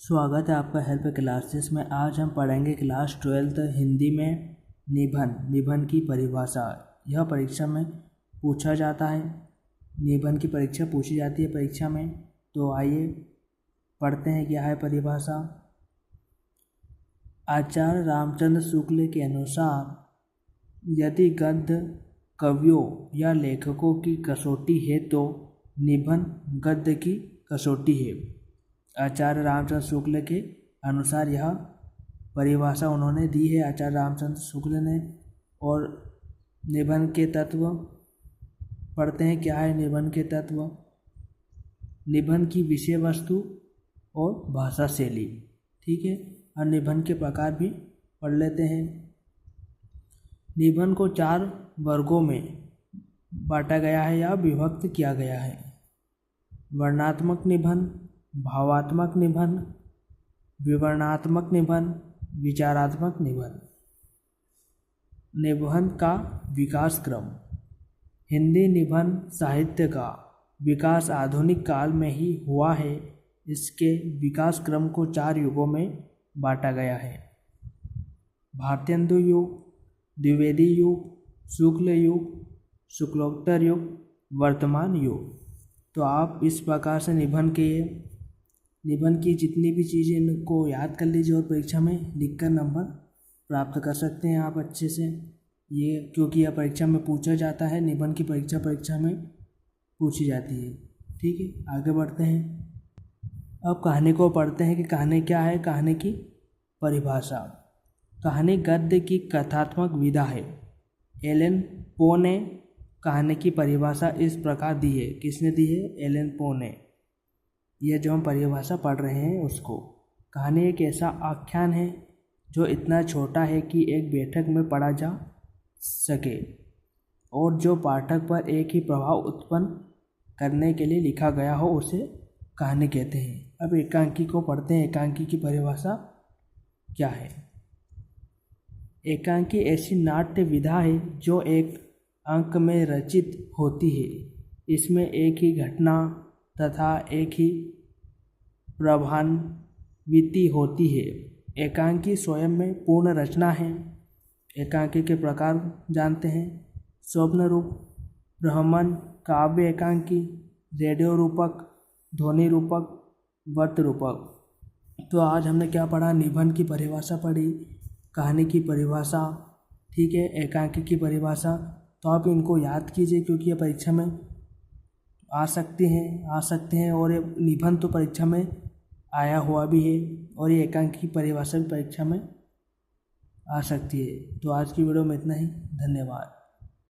स्वागत है आपका हेल्प क्लासेस में। आज हम पढ़ेंगे क्लास 12 हिंदी में निबंध की परिभाषा। यह परीक्षा में पूछा जाता है, निबंध की परीक्षा पूछी जाती है परीक्षा में। तो आइए पढ़ते हैं क्या है परिभाषा। आचार्य रामचंद्र शुक्ल के अनुसार यदि गद्य कवियों या लेखकों की कसौटी है तो निबंध गद्य की कसौटी है। आचार्य रामचंद्र शुक्ल के अनुसार यह परिभाषा उन्होंने दी है, आचार्य रामचंद्र शुक्ल ने। और निबंध के तत्व पढ़ते हैं क्या है निबंध के तत्व। निबंध की विषय वस्तु और भाषा शैली, ठीक है। और निबंध के प्रकार भी पढ़ लेते हैं। निबंध को 4 वर्गों में बांटा गया है या विभक्त किया गया है। वर्णनात्मक निबंध, भावात्मक निबंध, विवरणात्मक निबंध, विचारात्मक निबंध। निबंध का विकास क्रम। हिंदी निबंध साहित्य का विकास आधुनिक काल में ही हुआ है। इसके विकास क्रम को 4 युगों में बांटा गया है। भारतेंदु युग, द्विवेदी युग, शुक्ल युग, शुक्लोत्तर युग, वर्तमान युग। तो आप इस प्रकार से निबंध की जितनी भी चीज़ें इनको याद कर लीजिए और परीक्षा में लिखकर नंबर प्राप्त कर सकते हैं आप अच्छे से। ये क्योंकि यह परीक्षा में पूछा जाता है, निबंध की परीक्षा में पूछी जाती है, ठीक है। आगे बढ़ते हैं। अब कहानी को पढ़ते हैं कि कहानी क्या है। कहानी की परिभाषा। कहानी गद्य की कथात्मक विधा है। एलन पो ने कहानी की परिभाषा इस प्रकार दी है। किसने दी है? एलन पो ने। यह जो हम परिभाषा पढ़ रहे हैं उसको। कहानी एक ऐसा आख्यान है जो इतना छोटा है कि एक बैठक में पढ़ा जा सके और जो पाठक पर एक ही प्रभाव उत्पन्न करने के लिए लिखा गया हो उसे कहानी कहते हैं। अब एकांकी को पढ़ते हैं। एकांकी की परिभाषा क्या है? एकांकी ऐसी नाट्य विधा है जो एक अंक में रचित होती है। इसमें एक ही घटना तथा एक ही प्रभान्विति होती है। एकांकी स्वयं में पूर्ण रचना है। एकांकी के प्रकार जानते हैं। स्वप्न रूप, ब्रह्मन, काव्य एकांकी, रेडियो रूपक, ध्वनि रूपक, वर्त रूपक। तो आज हमने क्या पढ़ा? निबंध की परिभाषा पढ़ी, कहानी की परिभाषा, ठीक है, एकांकी की परिभाषा। तो आप इनको याद कीजिए क्योंकि ये परीक्षा में आ सकते हैं और ये निबंध तो परीक्षा में आया हुआ भी है और ये एकांकी की परिभाषा भी परीक्षा में आ सकती है। तो आज की वीडियो में इतना ही। धन्यवाद।